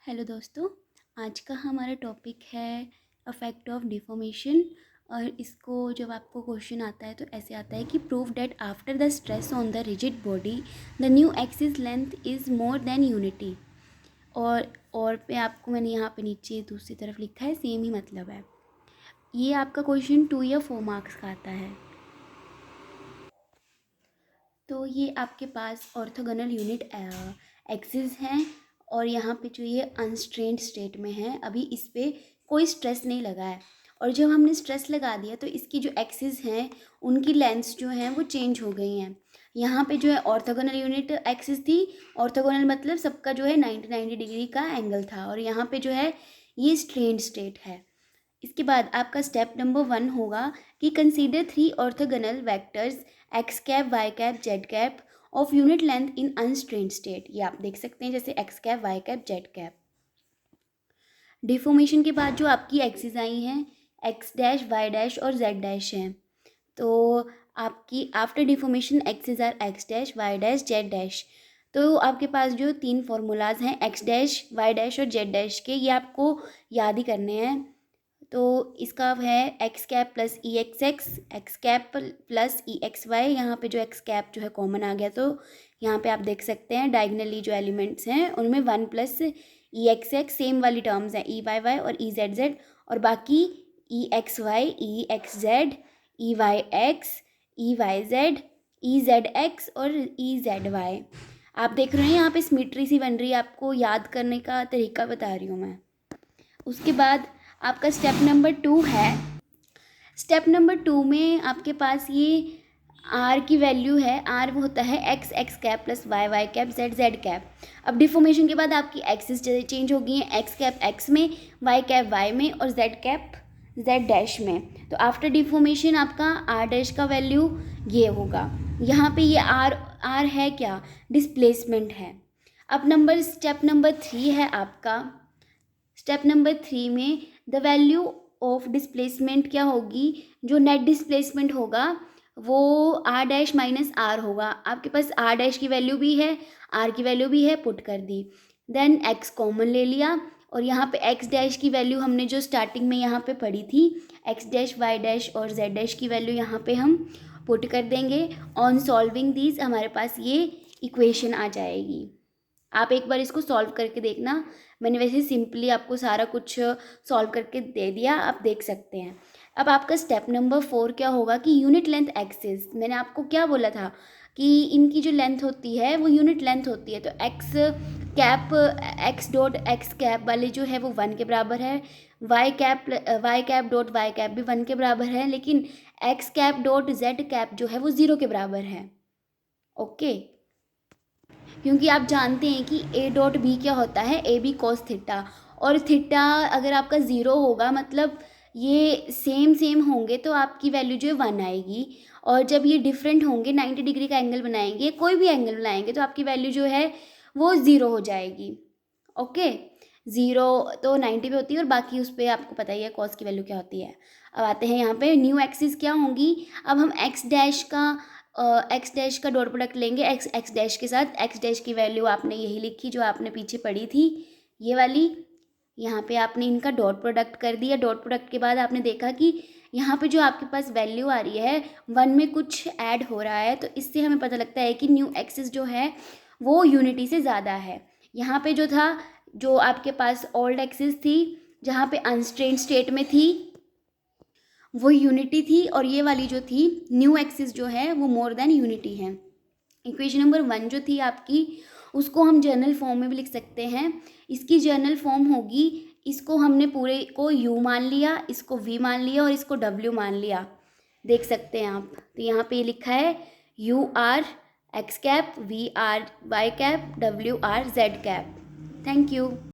Hello दोस्तों, आज का हमारा टॉपिक है अफेक्ट ऑफ डिफॉर्मेशन। और इसको जब आपको क्वेश्चन आता है तो ऐसे आता है कि prove that after the stress on the rigid body the new axis length is more than unity. और पे आपको मैंने यहाँ पे नीचे दूसरी तरफ लिखा है, सेम ही मतलब है। ये आपका क्वेश्चन 2 या 4 मार्क्स का आता है। तो ये आपके पास ऑर्थोगोनल यूनिट एक्सिस हैं और यहाँ पे जो ये अनस्ट्रेन्ड स्टेट में है, अभी इस पर कोई स्ट्रेस नहीं लगा है। और जब हमने स्ट्रेस लगा दिया तो इसकी जो एक्सिस हैं उनकी लेंथ्स जो हैं वो चेंज हो गई हैं। यहाँ पे जो है ऑर्थोगोनल यूनिट एक्सिस थी, ऑर्थोगोनल मतलब सबका जो है 90 डिग्री का एंगल था, और यहाँ पे जो है ये स्ट्रेन्ड स्टेट है। इसके बाद आपका स्टेप नंबर 1 होगा कि consider 3 orthogonal vectors x cap, y cap, z cap of unit length in unstrained state. ये आप देख सकते हैं जैसे x cap, y cap, z cap. Deformation के बाद जो आपकी एक्सिस आई हैं एक्स डैश, वाई डैश और जेड डैश हैं। तो आपकी after deformation axis are x dash, y dash, z dash. तो आपके पास जो 3 फार्मूलाज हैं एक्स डैश, वाई डैश और जेड डैश के, ये आपको याद ही करने हैं। तो इसका है एक्स कैप प्लस ई एक्स कैप प्लस ई एक्स वाई। यहाँ पर जो एक्स कैप जो है कॉमन आ गया, तो यहाँ पे आप देख सकते हैं डायगनली जो एलिमेंट्स हैं उनमें 1 प्लस ई एक्स सेम वाली टर्म्स हैं, ई वाई वाई और ई जेड जेड, और बाकी e x y, e x z, e y x, e y z, e z x और ई जेड वाई। आप देख रहे हैं यहाँ पे सिमेट्री सी बन रही है, आपको याद करने का तरीका बता रही हूँ मैं। उसके बाद आपका स्टेप नंबर 2 है। स्टेप नंबर 2 में आपके पास ये आर की वैल्यू है, आर वो होता है x x cap plus y y cap, z z cap. अब डिफॉर्मेशन के बाद आपकी एक्सिस चेंज हो गई है, एक्स कैप एक्स में, वाई कैप वाई में और जेड कैप जेड डैश में। तो आफ्टर डिफॉर्मेशन आपका आर डैश का वैल्यू ये होगा। यहाँ पे ये आर है क्या, डिस्प्लेसमेंट है। अब स्टेप नंबर 3 है आपका। स्टेप नंबर 3 में द वैल्यू ऑफ डिस्प्लेसमेंट क्या होगी, जो नेट डिस्प्लेसमेंट होगा वो आर डैश माइनस आर होगा। आपके पास आर डैश की वैल्यू भी है, आर की वैल्यू भी है, पुट कर दी। देन एक्स कॉमन ले लिया और यहाँ पे एक्स डैश की वैल्यू हमने जो स्टार्टिंग में यहाँ पे पढ़ी थी, एक्स डैश, वाई डैश और जेड डैश की वैल्यू यहाँ पे हम पुट कर देंगे। ऑन सॉल्विंग दीज हमारे पास ये इक्वेशन आ जाएगी। आप एक बार इसको सॉल्व करके देखना, मैंने वैसे सिंपली आपको सारा कुछ सॉल्व करके दे दिया, आप देख सकते हैं। अब आपका स्टेप नंबर 4 क्या होगा कि यूनिट लेंथ एक्सिस, मैंने आपको क्या बोला था कि इनकी जो लेंथ होती है वो यूनिट लेंथ होती है। तो x cap, x dot x cap वाले जो है वो 1 के बराबर है, y cap dot y cap भी 1 के बराबर है, लेकिन x cap dot z cap जो है वो 0 के बराबर है। ओके, क्योंकि आप जानते हैं कि ए डॉट बी क्या होता है, ए बी कॉस थीटा, और थीटा अगर आपका 0 होगा मतलब ये सेम सेम होंगे तो आपकी वैल्यू जो है 1 आएगी, और जब ये डिफरेंट होंगे 90 डिग्री का एंगल बनाएंगे, कोई भी एंगल बनाएंगे, तो आपकी वैल्यू जो है वो 0 हो जाएगी। ओके, 0 तो 90 पे होती है और बाकी उस पर आपको पता ही है कॉस की वैल्यू क्या होती है। अब आते हैं यहाँ पे न्यू एक्सिस क्या होंगी। अब हम एक्स डैश का डॉट प्रोडक्ट लेंगे एक्स डैश के साथ। एक्स डैश की वैल्यू आपने यही लिखी जो आपने पीछे पढ़ी थी, ये वाली। यहाँ पे आपने इनका डॉट प्रोडक्ट कर दिया। डॉट प्रोडक्ट के बाद आपने देखा कि यहाँ पे जो आपके पास वैल्यू आ रही है 1 में कुछ ऐड हो रहा है, तो इससे हमें पता लगता है कि न्यू एक्सिस जो है वो यूनिटी से ज़्यादा है। यहाँ पे जो था, जो आपके पास ओल्ड एक्सिस थी जहाँ पे अनस्ट्रेन्ड स्टेट में थी वो यूनिटी थी, और ये वाली जो थी न्यू एक्सिस जो है वो मोर देन यूनिटी है। इक्वेशन नंबर 1 जो थी आपकी, उसको हम जर्नल फॉर्म में भी लिख सकते हैं। इसकी जर्नल फॉर्म होगी, इसको हमने पूरे को u मान लिया, इसको v मान लिया और इसको w मान लिया, देख सकते हैं आप। तो यहाँ पे लिखा है u r x cap, v r y cap, w r z cap. Thank you.